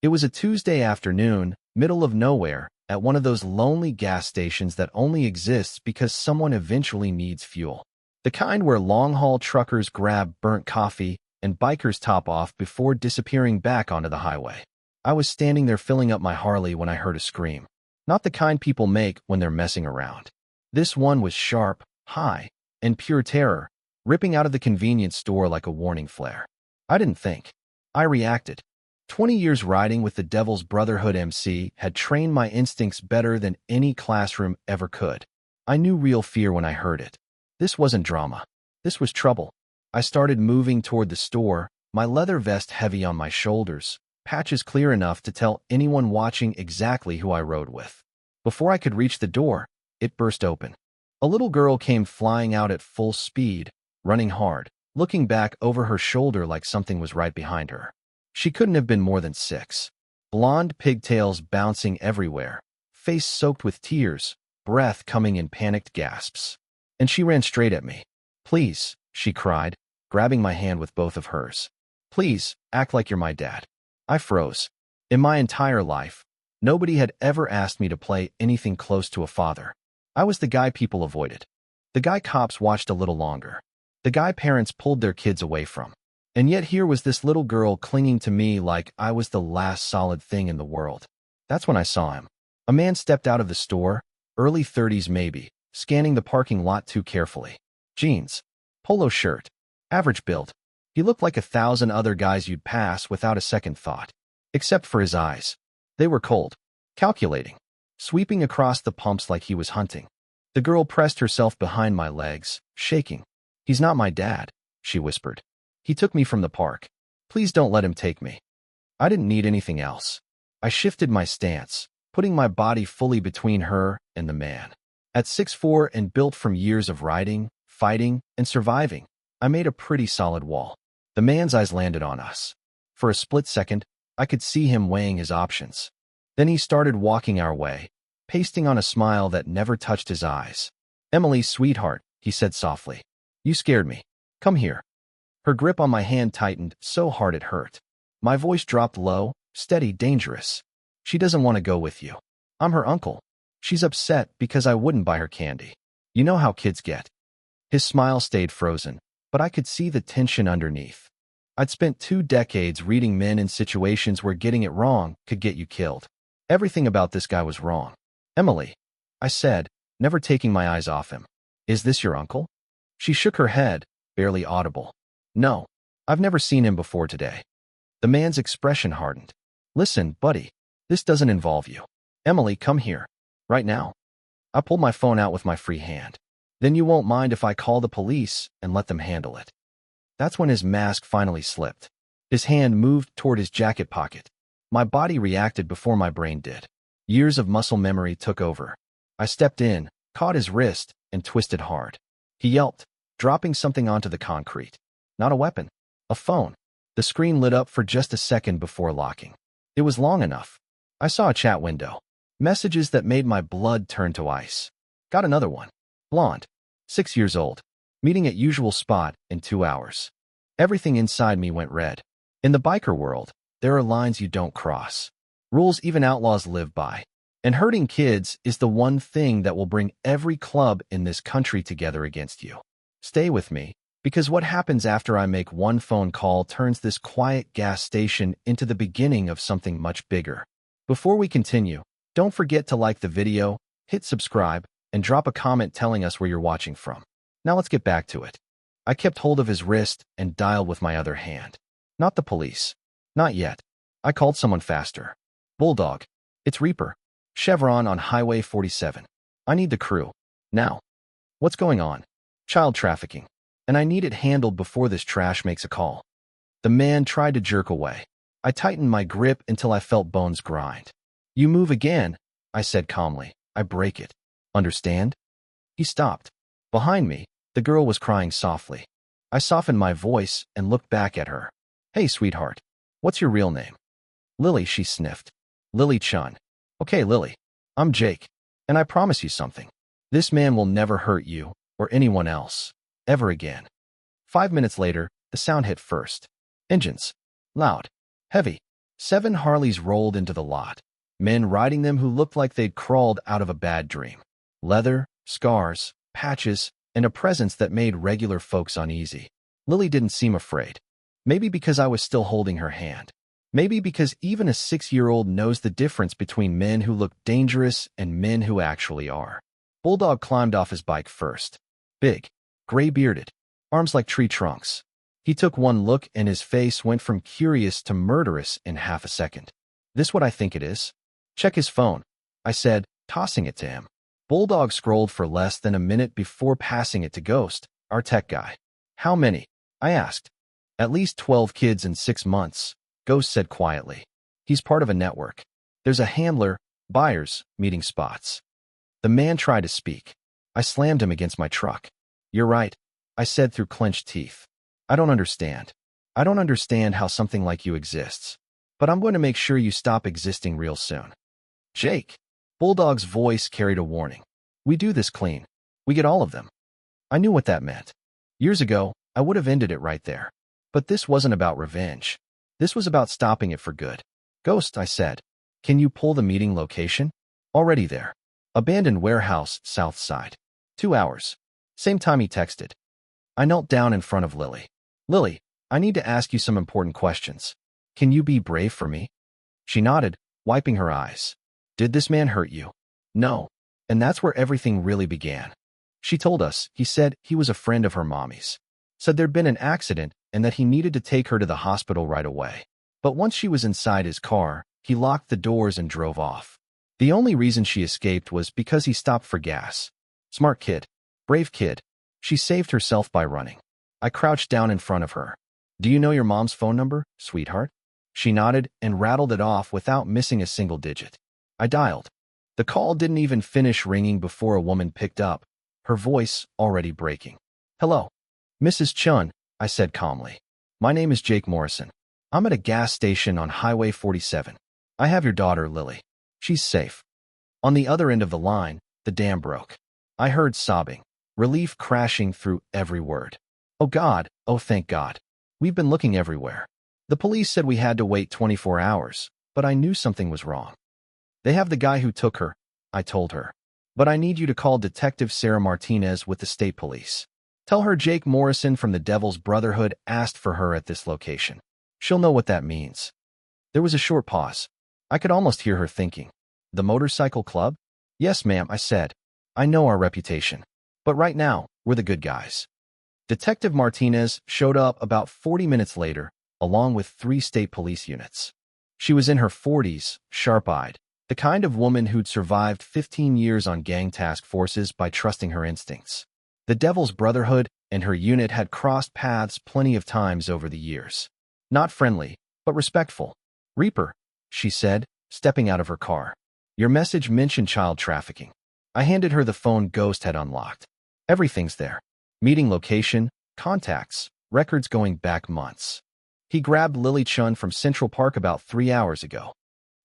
It was a Tuesday afternoon, middle of nowhere, at one of those lonely gas stations that only exists because someone eventually needs fuel. The kind where long-haul truckers grab burnt coffee and bikers top off before disappearing back onto the highway. I was standing there filling up my Harley when I heard a scream. Not the kind people make when they're messing around. This one was sharp, high, and pure terror, ripping out of the convenience store like a warning flare. I didn't think. I reacted. 20 years riding with the Devil's Brotherhood MC had trained my instincts better than any classroom ever could. I knew real fear when I heard it. This wasn't drama. This was trouble. I started moving toward the store, my leather vest heavy on my shoulders, patches clear enough to tell anyone watching exactly who I rode with. Before I could reach the door, it burst open. A little girl came flying out at full speed, running hard, looking back over her shoulder like something was right behind her. She couldn't have been more than 6. Blonde pigtails bouncing everywhere, face soaked with tears, breath coming in panicked gasps. And she ran straight at me. "Please," she cried, grabbing my hand with both of hers. "Please, act like you're my dad." I froze. In my entire life, nobody had ever asked me to play anything close to a father. I was the guy people avoided. The guy cops watched a little longer. The guy parents pulled their kids away from. And yet here was this little girl clinging to me like I was the last solid thing in the world. That's when I saw him. A man stepped out of the store, early 30s maybe, scanning the parking lot too carefully. Jeans, polo shirt, average build. He looked like 1,000 other guys you'd pass without a second thought. Except for his eyes. They were cold, calculating, sweeping across the pumps like he was hunting. The girl pressed herself behind my legs, shaking. "He's not my dad," she whispered. "He took me from the park. Please don't let him take me." I didn't need anything else. I shifted my stance, putting my body fully between her and the man. At 6'4" and built from years of riding, fighting, and surviving, I made a pretty solid wall. The man's eyes landed on us. For a split second, I could see him weighing his options. Then he started walking our way, pasting on a smile that never touched his eyes. "Emily, sweetheart," he said softly. "You scared me. Come here." Her grip on my hand tightened so hard it hurt. My voice dropped low, steady, dangerous. "She doesn't want to go with you. I'm her uncle. She's upset because I wouldn't buy her candy. You know how kids get." His smile stayed frozen, but I could see the tension underneath. I'd spent 2 decades reading men in situations where getting it wrong could get you killed. Everything about this guy was wrong. "Emily," I said, never taking my eyes off him. "Is this your uncle?" She shook her head, barely audible. "No, I've never seen him before today." The man's expression hardened. "Listen, buddy, this doesn't involve you. Emily, come here. Right now." I pulled my phone out with my free hand. "Then you won't mind if I call the police and let them handle it." That's when his mask finally slipped. His hand moved toward his jacket pocket. My body reacted before my brain did. Years of muscle memory took over. I stepped in, caught his wrist, and twisted hard. He yelped, dropping something onto the concrete. Not a weapon. A phone. The screen lit up for just a second before locking. It was long enough. I saw a chat window. Messages that made my blood turn to ice. Got another one. Blonde. 6 years old. Meeting at usual spot in 2 hours. Everything inside me went red. In the biker world, there are lines you don't cross. Rules even outlaws live by. And hurting kids is the one thing that will bring every club in this country together against you. Stay with me, because what happens after I make one phone call turns this quiet gas station into the beginning of something much bigger. Before we continue, don't forget to like the video, hit subscribe, and drop a comment telling us where you're watching from. Now let's get back to it. I kept hold of his wrist and dialed with my other hand. Not the police. Not yet. I called someone faster. Bulldog. It's Reaper. Chevron on Highway 47. I need the crew. Now. What's going on? Child trafficking. And I need it handled before this trash makes a call. The man tried to jerk away. I tightened my grip until I felt bones grind. "You move again," I said calmly. "I break it. Understand?" He stopped. Behind me, the girl was crying softly. I softened my voice and looked back at her. "Hey, sweetheart. What's your real name?" "Lily," she sniffed. "Lily Chun." "Okay, Lily. I'm Jake. And I promise you something. This man will never hurt you or anyone else. Ever again." 5 minutes later, the sound hit first. Engines. Loud. Heavy. 7 Harleys rolled into the lot, men riding them who looked like they'd crawled out of a bad dream. Leather, scars, patches, and a presence that made regular folks uneasy. Lily didn't seem afraid. Maybe because I was still holding her hand. Maybe because even a 6-year-old knows the difference between men who look dangerous and men who actually are. Bulldog climbed off his bike first. Big, gray-bearded, arms like tree trunks. He took one look and his face went from curious to murderous in half a second. This what I think it is? Check his phone, I said, tossing it to him. Bulldog scrolled for less than a minute before passing it to Ghost, our tech guy. How many? I asked. At least 12 kids in 6 months, Ghost said quietly. He's part of a network. There's a handler, buyers, meeting spots. The man tried to speak. I slammed him against my truck. You're right, I said through clenched teeth. I don't understand. I don't understand how something like you exists. But I'm going to make sure you stop existing real soon. Jake. Bulldog's voice carried a warning. We do this clean. We get all of them. I knew what that meant. Years ago, I would have ended it right there. But this wasn't about revenge. This was about stopping it for good. Ghost, I said. Can you pull the meeting location? Already there. Abandoned warehouse, south side. 2 hours. Same time he texted. I knelt down in front of Lily. Lily, I need to ask you some important questions. Can you be brave for me? She nodded, wiping her eyes. Did this man hurt you? No. And that's where everything really began. She told us, he said he was a friend of her mommy's. Said there'd been an accident and that he needed to take her to the hospital right away. But once she was inside his car, he locked the doors and drove off. The only reason she escaped was because he stopped for gas. Smart kid. Brave kid. She saved herself by running. I crouched down in front of her. Do you know your mom's phone number, sweetheart? She nodded and rattled it off without missing a single digit. I dialed. The call didn't even finish ringing before a woman picked up, her voice already breaking. Hello. Mrs. Chun, I said calmly. My name is Jake Morrison. I'm at a gas station on Highway 47. I have your daughter, Lily. She's safe. On the other end of the line, the dam broke. I heard sobbing, relief crashing through every word. Oh God, oh thank God. We've been looking everywhere. The police said we had to wait 24 hours, but I knew something was wrong. They have the guy who took her, I told her. But I need you to call Detective Sarah Martinez with the state police. Tell her Jake Morrison from the Devil's Brotherhood asked for her at this location. She'll know what that means. There was a short pause. I could almost hear her thinking. The motorcycle club? Yes, ma'am, I said. I know our reputation. But right now, we're the good guys. Detective Martinez showed up about 40 minutes later, along with 3 state police units. She was in her 40s, sharp-eyed, the kind of woman who'd survived 15 years on gang task forces by trusting her instincts. The Devil's Brotherhood and her unit had crossed paths plenty of times over the years. Not friendly, but respectful. Reaper, she said, stepping out of her car. Your message mentioned child trafficking. I handed her the phone Ghost had unlocked. Everything's there. Meeting location, contacts, records going back months. He grabbed Lily Chun from Central Park about 3 hours ago.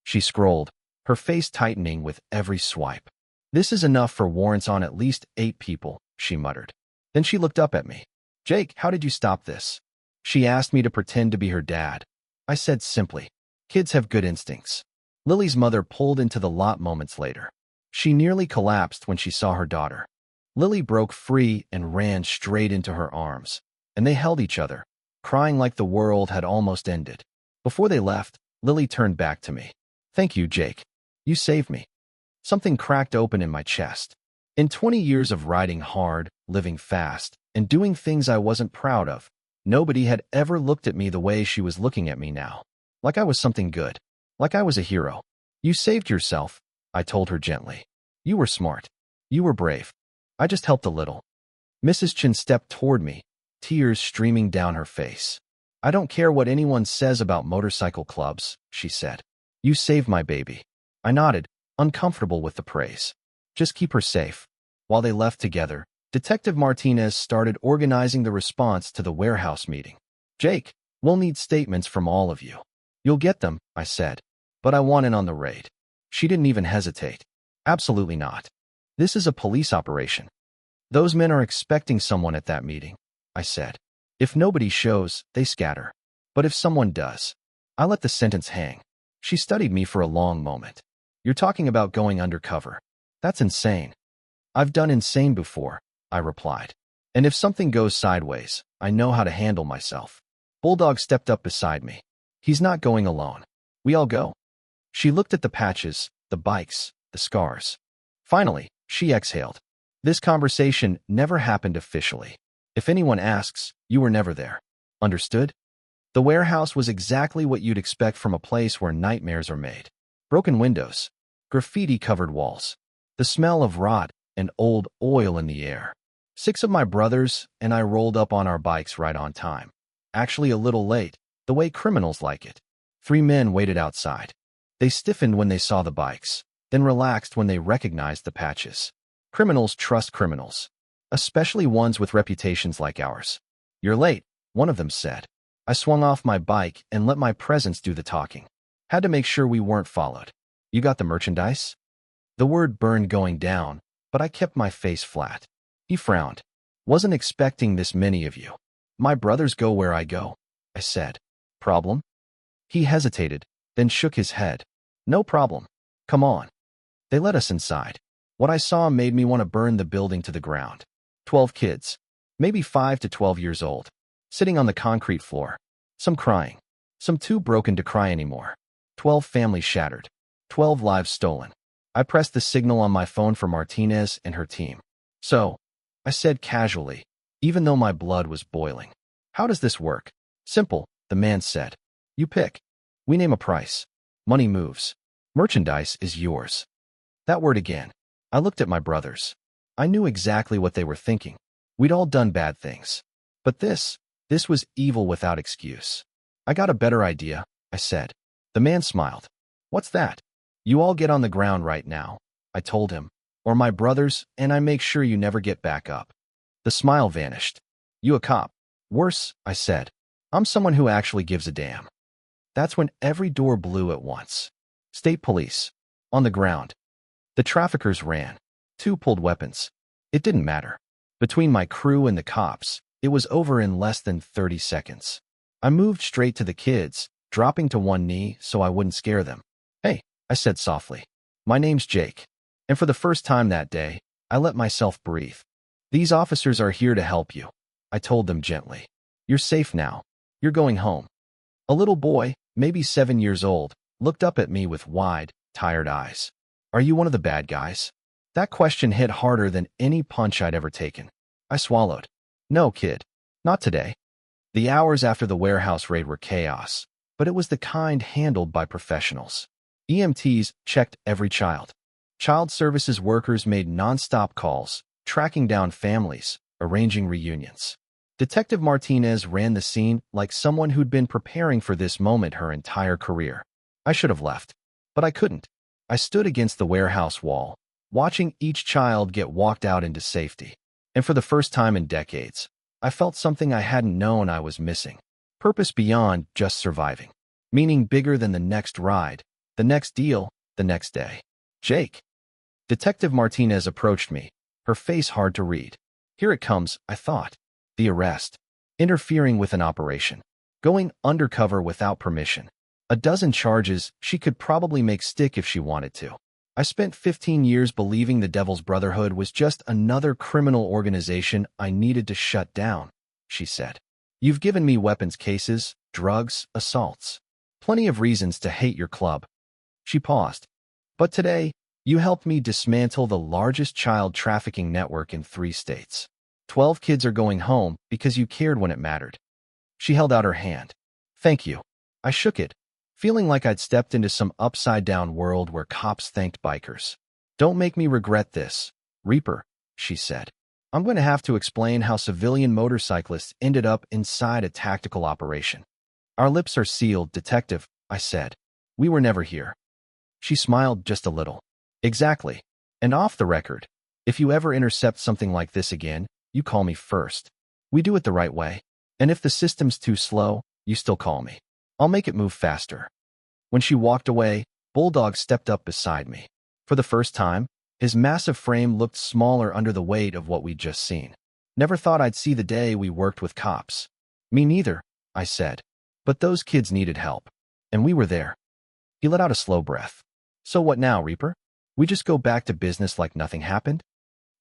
She scrolled, her face tightening with every swipe. This is enough for warrants on at least 8 people, she muttered. Then she looked up at me. Jake, how did you stop this? She asked me to pretend to be her dad. I said simply, kids have good instincts. Lily's mother pulled into the lot moments later. She nearly collapsed when she saw her daughter. Lily broke free and ran straight into her arms, and they held each other, crying like the world had almost ended. Before they left, Lily turned back to me. Thank you, Jake. You saved me. Something cracked open in my chest. In 20 years of riding hard, living fast, and doing things I wasn't proud of, nobody had ever looked at me the way she was looking at me now. Like I was something good. Like I was a hero. You saved yourself, I told her gently. You were smart. You were brave. I just helped a little. Mrs. Chin stepped toward me, tears streaming down her face. I don't care what anyone says about motorcycle clubs, she said. You saved my baby. I nodded, uncomfortable with the praise. Just keep her safe. While they left together, Detective Martinez started organizing the response to the warehouse meeting. Jake, we'll need statements from all of you. You'll get them, I said. But I want in on the raid. She didn't even hesitate. Absolutely not. This is a police operation. Those men are expecting someone at that meeting, I said. If nobody shows, they scatter. But if someone does, I let the sentence hang. She studied me for a long moment. You're talking about going undercover. That's insane. I've done insane before, I replied. And if something goes sideways, I know how to handle myself. Bulldog stepped up beside me. He's not going alone. We all go. She looked at the patches, the bikes, the scars. Finally, she exhaled. This conversation never happened officially. If anyone asks, you were never there. Understood? The warehouse was exactly what you'd expect from a place where nightmares are made. Broken windows, graffiti-covered walls, the smell of rot and old oil in the air. 6 of my brothers and I rolled up on our bikes right on time. Actually a little late, the way criminals like it. 3 men waited outside. They stiffened when they saw the bikes, then relaxed when they recognized the patches. Criminals trust criminals, especially ones with reputations like ours. You're late, one of them said. I swung off my bike and let my presence do the talking. Had to make sure we weren't followed. You got the merchandise? The word burned going down, but I kept my face flat. He frowned. Wasn't expecting this many of you. My brothers go where I go, I said. Problem? He hesitated, then shook his head. No problem. Come on. They let us inside. What I saw made me want to burn the building to the ground. 12 kids, maybe 5 to 12 years old, sitting on the concrete floor. Some crying. Some too broken to cry anymore. 12 families shattered. 12 lives stolen. I pressed the signal on my phone for Martinez and her team. So, I said casually, even though my blood was boiling. How does this work? Simple, the man said. You pick. We name a price. Money moves. Merchandise is yours. That word again. I looked at my brothers. I knew exactly what they were thinking. We'd all done bad things. But this was evil without excuse. I got a better idea, I said. The man smiled. What's that? You all get on the ground right now, I told him, or my brothers and I make sure you never get back up. The smile vanished. You a cop? Worse, I said. I'm someone who actually gives a damn. That's when every door blew at once. State police. On the ground. The traffickers ran. 2 pulled weapons. It didn't matter. Between my crew and the cops, it was over in less than 30 seconds. I moved straight to the kids, dropping to one knee so I wouldn't scare them. Hey, I said softly. My name's Jake. And for the first time that day, I let myself breathe. These officers are here to help you, I told them gently. You're safe now. You're going home. A little boy, maybe 7 years old, looked up at me with wide, tired eyes. Are you one of the bad guys? That question hit harder than any punch I'd ever taken. I swallowed. No, kid. Not today. The hours after the warehouse raid were chaos, but it was the kind handled by professionals. EMTs checked every child. Child services workers made nonstop calls, tracking down families, arranging reunions. Detective Martinez ran the scene like someone who'd been preparing for this moment her entire career. I should have left, but I couldn't. I stood against the warehouse wall, watching each child get walked out into safety. And for the first time in decades, I felt something I hadn't known I was missing. Purpose beyond just surviving. Meaning bigger than the next ride, the next deal, the next day. Jake. Detective Martinez approached me, her face hard to read. Here it comes, I thought. The arrest. Interfering with an operation. Going undercover without permission. A dozen charges she could probably make stick if she wanted to. I spent 15 years believing the Devil's Brotherhood was just another criminal organization I needed to shut down, she said. You've given me weapons cases, drugs, assaults. Plenty of reasons to hate your club. She paused. But today, you helped me dismantle the largest child trafficking network in 3 states. 12 kids are going home because you cared when it mattered. She held out her hand. Thank you. I shook it, feeling like I'd stepped into some upside-down world where cops thanked bikers. Don't make me regret this, Reaper, she said. I'm going to have to explain how civilian motorcyclists ended up inside a tactical operation. Our lips are sealed, Detective, I said. We were never here. She smiled just a little. Exactly. And off the record, if you ever intercept something like this again, you call me first. We do it the right way. And if the system's too slow, you still call me. I'll make it move faster. When she walked away, Bulldog stepped up beside me. For the first time, his massive frame looked smaller under the weight of what we'd just seen. Never thought I'd see the day we worked with cops. Me neither, I said. But those kids needed help. And we were there. He let out a slow breath. So what now, Reaper? We just go back to business like nothing happened?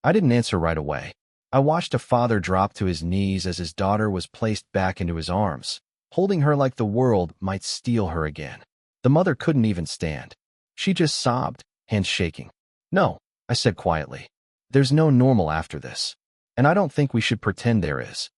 I didn't answer right away. I watched a father drop to his knees as his daughter was placed back into his arms, holding her like the world might steal her again. The mother couldn't even stand. She just sobbed, hands shaking. No, I said quietly. There's no normal after this. And I don't think we should pretend there is.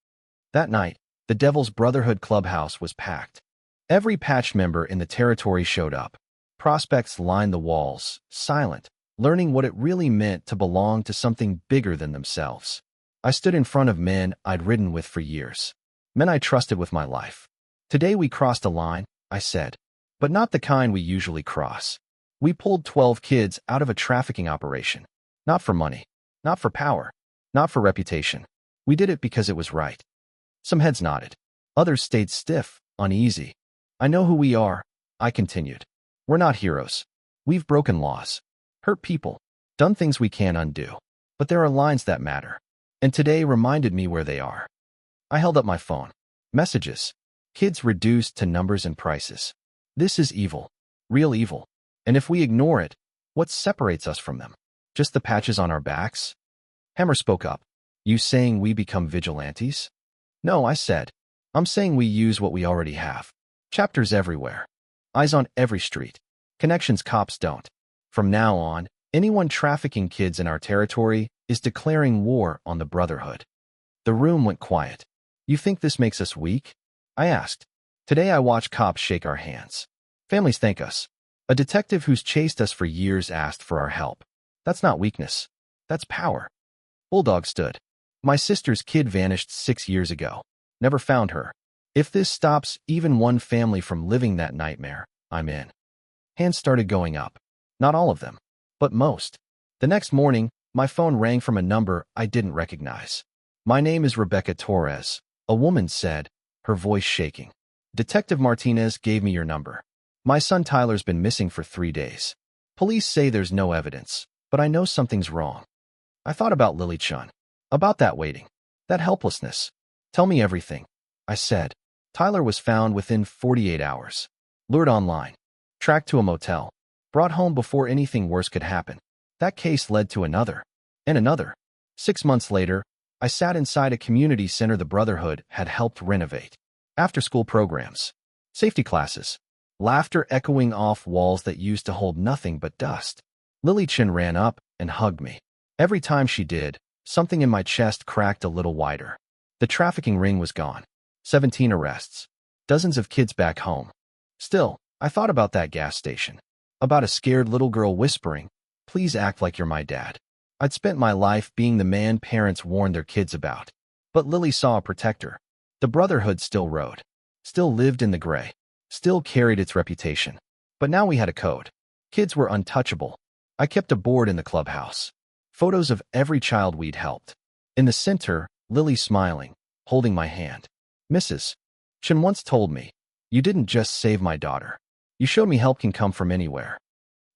That night, the Devil's Brotherhood clubhouse was packed. Every patch member in the territory showed up. Prospects lined the walls, silent, learning what it really meant to belong to something bigger than themselves. I stood in front of men I'd ridden with for years. Men I trusted with my life. Today we crossed a line, I said. But not the kind we usually cross. We pulled 12 kids out of a trafficking operation. Not for money. Not for power. Not for reputation. We did it because it was right. Some heads nodded. Others stayed stiff, uneasy. I know who we are, I continued. We're not heroes. We've broken laws, hurt people, done things we can't undo. But there are lines that matter. And today reminded me where they are. I held up my phone. Messages. Kids reduced to numbers and prices. This is evil. Real evil. And if we ignore it, what separates us from them? Just the patches on our backs? Hammer spoke up. You saying we become vigilantes? No, I said. I'm saying we use what we already have. Chapters everywhere. Eyes on every street. Connections cops don't. From now on, anyone trafficking kids in our territory is declaring war on the Brotherhood. The room went quiet. You think this makes us weak? I asked. Today I watch cops shake our hands. Families thank us. A detective who's chased us for years asked for our help. That's not weakness. That's power. Bulldog stood. My sister's kid vanished 6 years ago. Never found her. If this stops even one family from living that nightmare, I'm in. Hands started going up. Not all of them, but most. The next morning, my phone rang from a number I didn't recognize. My name is Rebecca Torres, a woman said, her voice shaking. Detective Martinez gave me your number. My son Tyler's been missing for 3 days. Police say there's no evidence, but I know something's wrong. I thought about Lily Chun. About that waiting. That helplessness. Tell me everything. I said. Tyler was found within 48 hours. Lured online. Tracked to a motel. Brought home before anything worse could happen. That case led to another. And another. 6 months later, I sat inside a community center the Brotherhood had helped renovate. After-school programs. Safety classes. Laughter echoing off walls that used to hold nothing but dust. Lily Chin ran up and hugged me. Every time she did, something in my chest cracked a little wider. The trafficking ring was gone. 17 arrests. Dozens of kids back home. Still, I thought about that gas station. About a scared little girl whispering, "Please act like you're my dad." I'd spent my life being the man parents warned their kids about. But Lily saw a protector. The Brotherhood still rode. Still lived in the gray. Still carried its reputation. But now we had a code. Kids were untouchable. I kept a board in the clubhouse. Photos of every child we'd helped. In the center, Lily smiling, holding my hand. Mrs. Chin once told me, "You didn't just save my daughter. You showed me help can come from anywhere."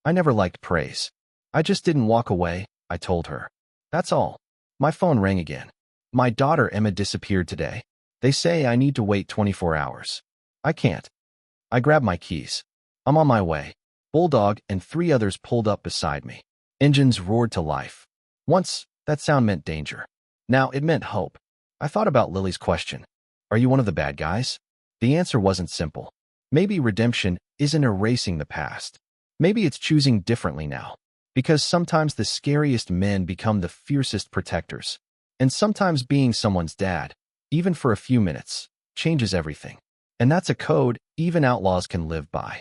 I never liked praise. I just didn't walk away, I told her. That's all. My phone rang again. My daughter Emma disappeared today. They say I need to wait 24 hours. I can't. I grabbed my keys. I'm on my way. Bulldog and 3 others pulled up beside me. Engines roared to life. Once, that sound meant danger. Now it meant hope. I thought about Lily's question. Are you one of the bad guys? The answer wasn't simple. Maybe redemption isn't erasing the past. Maybe it's choosing differently now. Because sometimes the scariest men become the fiercest protectors. And sometimes being someone's dad, even for a few minutes, changes everything. And that's a code even outlaws can live by.